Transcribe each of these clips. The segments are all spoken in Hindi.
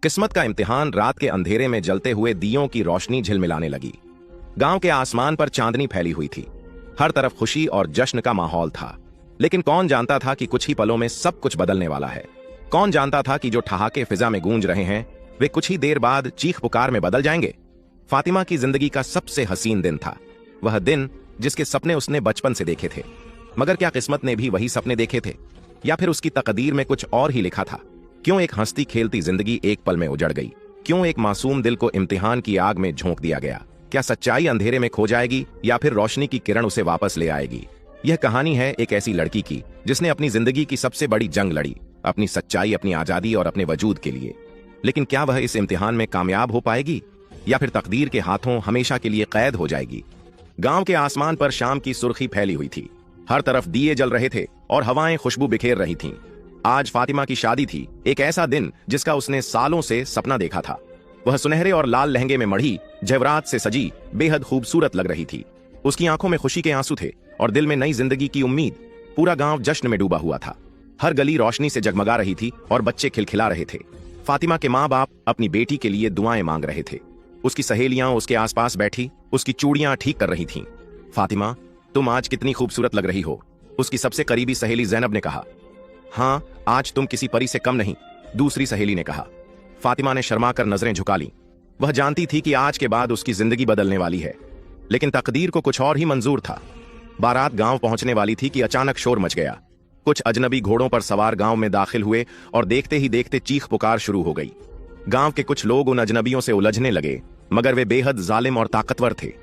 किस्मत का इम्तिहान रात के अंधेरे में जलते हुए दियों की रोशनी झिलमिलाने लगी। गांव के आसमान पर चांदनी फैली हुई थी। हर तरफ खुशी और जश्न का माहौल था। लेकिन कौन जानता था कि कुछ ही पलों में सब कुछ बदलने वाला है। कौन जानता था कि जो ठहाके फिजा में गूंज रहे हैं वे कुछ ही देर बाद चीख पुकार में बदल जाएंगे। फातिमा की जिंदगी का सबसे हसीन दिन था। वह दिन जिसके सपने उसने बचपन से देखे थे। मगर क्या किस्मत ने भी वही सपने देखे थे, या फिर उसकी तकदीर में कुछ और ही लिखा था? क्यों एक हंसती खेलती जिंदगी एक पल में उजड़ गई? क्यों एक मासूम दिल को इम्तिहान की आग में झोंक दिया गया? क्या सच्चाई अंधेरे में खो जाएगी या फिर रोशनी की किरण उसे वापस ले आएगी? यह कहानी है एक ऐसी लड़की की जिसने अपनी जिंदगी की सबसे बड़ी जंग लड़ी, अपनी सच्चाई, अपनी आजादी और अपने वजूद के लिए। लेकिन क्या वह इस इम्तिहान में कामयाब हो पाएगी या फिर तकदीर के हाथों हमेशा के लिए कैद हो जाएगी? गांव के आसमान पर शाम की सुर्खी फैली हुई थी। हर तरफ दिए जल रहे थे और हवाएं खुशबू बिखेर रही थीं। आज फातिमा की शादी थी, एक ऐसा दिन जिसका उसने सालों से सपना देखा था। वह सुनहरे और लाल लहंगे में मढ़ी जेवरात से सजी बेहद खूबसूरत लग रही थी। उसकी आंखों में खुशी के आंसू थे और दिल में नई जिंदगी की उम्मीद। पूरा गांव जश्न में डूबा हुआ था। हर गली रोशनी से जगमगा रही थी और बच्चे खिलखिला रहे थे। फातिमा के माँ बाप अपनी बेटी के लिए दुआएं मांग रहे थे। उसकी सहेलियां उसके आसपास बैठी उसकी चूड़ियां ठीक कर रही थीं। फातिमा, तुम आज कितनी खूबसूरत लग रही हो, उसकी सबसे करीबी सहेली जैनब ने कहा। हाँ, आज तुम किसी परी से कम नहीं, दूसरी सहेली ने कहा। फातिमा ने शर्मा कर नजरें झुका ली। वह जानती थी कि आज के बाद उसकी जिंदगी बदलने वाली है। लेकिन तकदीर को कुछ और ही मंजूर था। बारात गांव पहुंचने वाली थी कि अचानक शोर मच गया। कुछ अजनबी घोड़ों पर सवार गांव में दाखिल हुए और देखते ही देखते चीख पुकार शुरू हो गई। गांव के कुछ लोग उन अजनबियों से उलझने लगे, मगर वे बेहद जालिम और ताकतवर थे।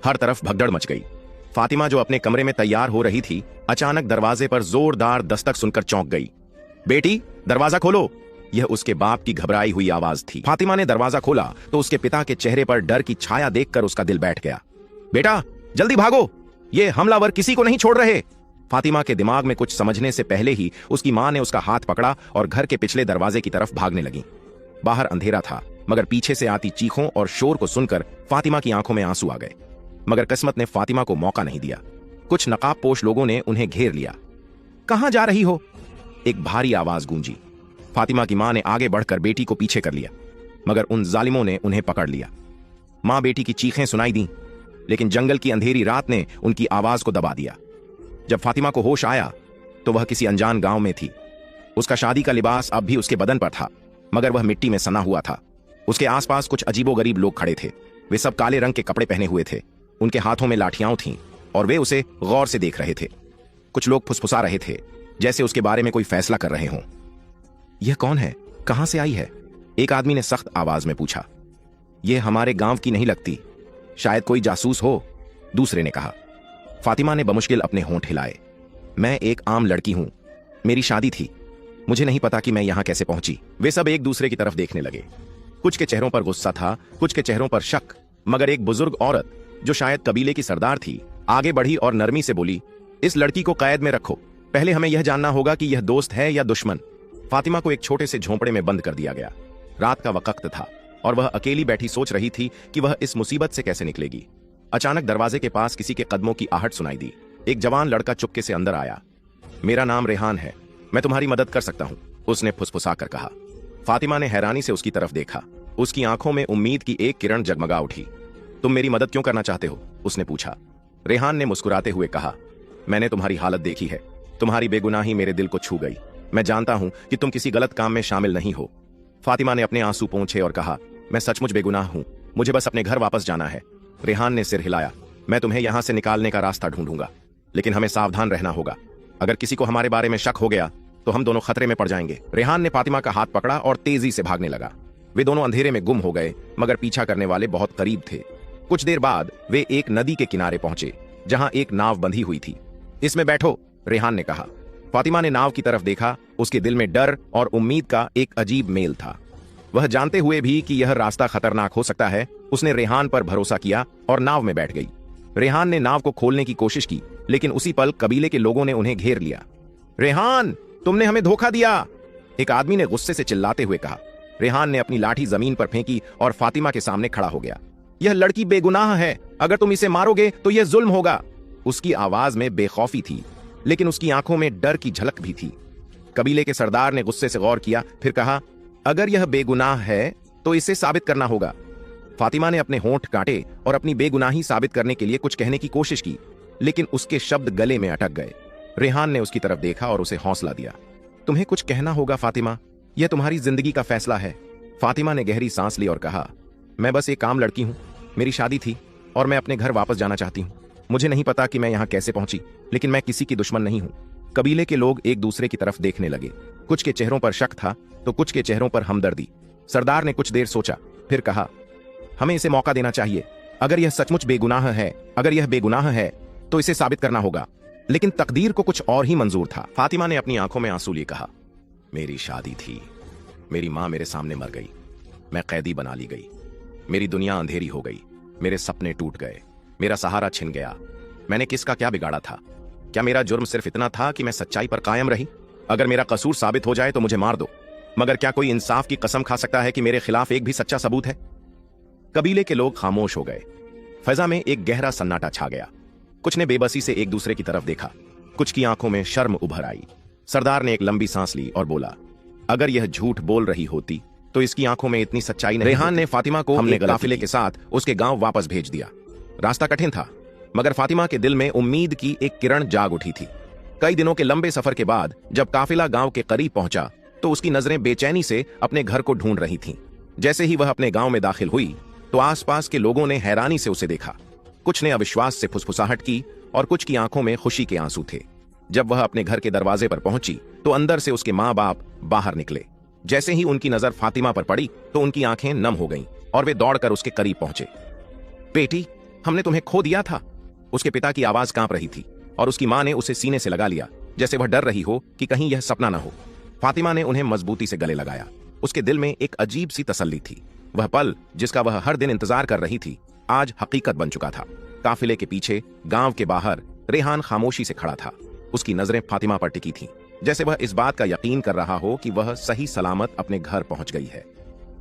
हर तरफ भगदड़ मच गई। फातिमा, जो अपने कमरे में तैयार हो रही थी, अचानक दरवाजे पर जोरदार दस्तक सुनकर चौंक गई। बेटी, दरवाजा खोलो, यह उसके बाप की घबराई हुई आवाज थी। फातिमा ने दरवाजा खोला तो उसके पिता के चेहरे पर डर की छाया देखकर उसका दिल बैठ गया। बेटा, जल्दी भागो, ये हमलावर किसी को नहीं छोड़ रहे। फातिमा के दिमाग में कुछ समझने से पहले ही उसकी मां ने उसका हाथ पकड़ा और घर के पिछले दरवाजे की तरफ भागने लगी। बाहर अंधेरा था, मगर पीछे से आती चीखों और शोर को सुनकर फातिमा की आंखों में आंसू आ गए। मगर किस्मत ने फातिमा को मौका नहीं दिया। कुछ नकाबपोश लोगों ने उन्हें घेर लिया। कहां जा रही हो? एक भारी आवाज गूंजी। फातिमा की मां ने आगे बढ़कर बेटी को पीछे कर लिया, मगर उन जालिमों ने उन्हें पकड़ लिया। मां बेटी की चीखें सुनाई दी, लेकिन जंगल की अंधेरी रात ने उनकी आवाज को दबा दिया। जब फातिमा को होश आया तो वह किसी अनजान गांव में थी। उसका शादी का लिबास अब भी उसके बदन पर था, मगर वह मिट्टी में सना हुआ था। उसके आसपास कुछ अजीबोगरीब लोग खड़े थे। वे सब काले रंग के कपड़े पहने हुए थे। उनके हाथों में लाठियां थीं और वे उसे गौर से देख रहे थे। कुछ लोग फुसफुसा रहे थे, जैसे उसके बारे में कोई फैसला कर रहे हों। यह कौन है? कहां से आई है? एक आदमी ने सख्त आवाज में पूछा। यह हमारे गांव की नहीं लगती, शायद कोई जासूस हो, दूसरे ने कहा। फातिमा ने बमुश्किल अपने होंठ हिलाए। मैं एक आम लड़की हूं, मेरी शादी थी, मुझे नहीं पता कि मैं यहां कैसे पहुंची। वे सब एक दूसरे की तरफ देखने लगे। कुछ के चेहरों पर गुस्सा था, कुछ के चेहरों पर शक, मगर एक बुजुर्ग औरत जो शायद कबीले की सरदार थी, आगे बढ़ी और नरमी से बोली, इस लड़की को कैद में रखो। पहले हमें यह जानना होगा कि यह दोस्त है या दुश्मन। फातिमा को एक छोटे से झोंपड़े में बंद कर दिया गया। रात का वक्त था और वह अकेली बैठी सोच रही थी कि वह इस मुसीबत से कैसे निकलेगी। अचानक दरवाजे के पास किसी के कदमों की आहट सुनाई दी। एक जवान लड़का चुपके से अंदर आया। मेरा नाम रेहान है, मैं तुम्हारी मदद कर सकता हूं, उसने फुसफुसाकर कहा। फातिमा ने हैरानी से उसकी तरफ देखा। उसकी आंखों में उम्मीद की एक किरण जगमगा उठी। तुम मेरी मदद क्यों करना चाहते हो? उसने पूछा। रेहान ने मुस्कुराते हुए कहा, मैंने तुम्हारी हालत देखी है, तुम्हारी बेगुनाही मेरे दिल को छू गई। मैं जानता हूं कि तुम किसी गलत काम में शामिल नहीं हो। फातिमा ने अपने आंसू पोंछे और कहा, मैं सचमुच बेगुनाह हूं, मुझे बस अपने घर वापस जाना है। रेहान ने सिर हिलाया। मैं तुम्हें यहां से निकालने का रास्ता ढूंढूंगा, लेकिन हमें सावधान रहना होगा। अगर किसी को हमारे बारे में शक हो गया तो हम दोनों खतरे में पड़ जाएंगे। रेहान ने फातिमा का हाथ पकड़ा और तेजी से भागने लगा। वे दोनों अंधेरे में गुम हो गए, मगर पीछा करने वाले बहुत करीब थे। कुछ देर बाद वे एक नदी के किनारे पहुंचे, जहां एक नाव बंधी हुई थी। इसमें बैठो, रेहान ने कहा। फातिमा ने नाव की तरफ देखा। उसके दिल में डर और उम्मीद का एक अजीब मेल था। वह जानते हुए भी कि यह रास्ता खतरनाक हो सकता है, उसने रेहान पर भरोसा किया और नाव में बैठ गई। रेहान ने नाव को खोलने की कोशिश की, लेकिन उसी पल कबीले के लोगों ने उन्हें घेर लिया। रेहान, तुमने हमें धोखा दिया, एक आदमी ने गुस्से से चिल्लाते हुए कहा। रेहान ने अपनी लाठी जमीन पर फेंकी और फातिमा के सामने खड़ा हो गया। यह लड़की बेगुनाह है, अगर तुम इसे मारोगे तो यह जुल्म होगा। उसकी आवाज में बेखौफी थी, लेकिन उसकी आंखों में डर की झलक भी थी। कबीले के सरदार ने गुस्से से गौर किया, फिर कहा, अगर यह बेगुनाह है तो इसे साबित करना होगा। फातिमा ने अपने होंठ काटे और अपनी बेगुनाही साबित करने के लिए कुछ कहने की कोशिश की, लेकिन उसके शब्द गले में अटक गए। रेहान ने उसकी तरफ देखा और उसे हौसला दिया। तुम्हें कुछ कहना होगा फातिमा, यह तुम्हारी जिंदगी का फैसला है। फातिमा ने गहरी सांस ली और कहा, मैं बस एक आम लड़की हूं, मेरी शादी थी और मैं अपने घर वापस जाना चाहती हूं। मुझे नहीं पता कि मैं यहां कैसे पहुंची, लेकिन मैं किसी की दुश्मन नहीं हूं। कबीले के लोग एक दूसरे की तरफ देखने लगे। कुछ के चेहरों पर शक था तो कुछ के चेहरों पर हमदर्दी। सरदार ने कुछ देर सोचा, फिर कहा, हमें इसे मौका देना चाहिए। अगर यह सचमुच बेगुनाह है तो इसे साबित करना होगा। लेकिन तकदीर को कुछ और ही मंजूर था। फातिमा ने अपनी आंखों में आंसू लिए कहा, मेरी शादी थी, मेरी मां मेरे सामने मर गई, मैं कैदी बना ली गई, मेरी दुनिया अंधेरी हो गई, मेरे सपने टूट गए, मेरा सहारा छिन गया। मैंने किसका क्या बिगाड़ा था? क्या मेरा जुर्म सिर्फ इतना था कि मैं सच्चाई पर कायम रही? अगर मेरा कसूर साबित हो जाए तो मुझे मार दो, मगर क्या कोई इंसाफ की कसम खा सकता है कि मेरे खिलाफ एक भी सच्चा सबूत है? कबीले के लोग खामोश हो गए। फजा में एक गहरा सन्नाटा छा गया। कुछ ने बेबसी से एक दूसरे की तरफ देखा, कुछ की आंखों में शर्म उभर आई। सरदार ने एक लंबी सांस ली और बोला, अगर यह झूठ बोल रही होती तो इसकी आंखों में इतनी सच्चाई नहीं। रेहान ने फातिमा को हमने काफिले के साथ उसके गांव वापस भेज दिया। रास्ता कठिन था, मगर फातिमा के दिल में उम्मीद की एक किरण जाग उठी थी। कई दिनों के लंबे सफर के बाद जब काफिला गांव के करीब पहुंचा तो उसकी नजरें बेचैनी से अपने घर को ढूंढ रही थीं। जैसे ही वह अपने गांव में दाखिल हुई तो आसपास के लोगों ने हैरानी से उसे देखा। कुछ ने अविश्वास से फुसफुसाहट की और कुछ की आंखों में खुशी के आंसू थे। जब वह अपने घर के दरवाजे पर पहुंची तो अंदर से उसके माँ बाप बाहर निकले। जैसे ही उनकी नजर फातिमा पर पड़ी तो उनकी आंखें नम हो गईं और वे दौड़कर उसके करीब पहुंचे। बेटी, हमने तुम्हें खो दिया था। उसके पिता की आवाज कांप रही थी और उसकी मां ने उसे सीने से लगा लिया, जैसे वह डर रही हो कि कहीं यह सपना न हो। फातिमा ने उन्हें मजबूती से गले लगाया। उसके दिल में एक अजीब सी तसल्ली थी। वह पल जिसका वह हर दिन इंतजार कर रही थी आज हकीकत बन चुका था। काफिले के पीछे गांव के बाहर रेहान खामोशी से खड़ा था। उसकी नजरें फातिमा पर टिकी थीं, जैसे वह इस बात का यकीन कर रहा हो कि वह सही सलामत अपने घर पहुंच गई है।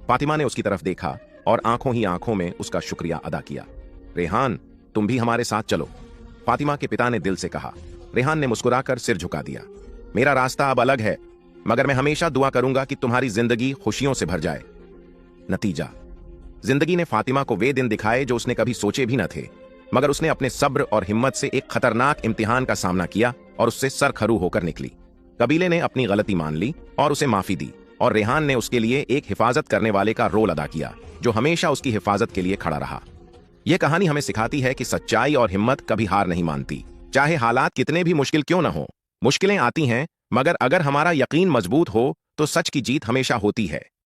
फातिमा ने उसकी तरफ देखा और आंखों ही आंखों में उसका शुक्रिया अदा किया। रेहान, तुम भी हमारे साथ चलो, फातिमा के पिता ने दिल से कहा। रेहान ने मुस्कुराकर सिर झुका दिया। मेरा रास्ता अब अलग है, मगर मैं हमेशा दुआ करूंगा कि तुम्हारी जिंदगी खुशियों से भर जाए। नतीजा, जिंदगी ने फातिमा को वे दिन दिखाए जो उसने कभी सोचे भी न थे, मगर उसने अपने सब्र और हिम्मत से एक खतरनाक इम्तिहान का सामना किया और उससे सर खरू होकर निकली। कबीले ने अपनी गलती मान ली और उसे माफी दी, और रेहान ने उसके लिए एक हिफाजत करने वाले का रोल अदा किया जो हमेशा उसकी हिफाजत के लिए खड़ा रहा। यह कहानी हमें सिखाती है कि सच्चाई और हिम्मत कभी हार नहीं मानती, चाहे हालात कितने भी मुश्किल क्यों न हो। मुश्किलें आती हैं, मगर अगर हमारा यकीन मजबूत हो तो सच की जीत हमेशा होती है।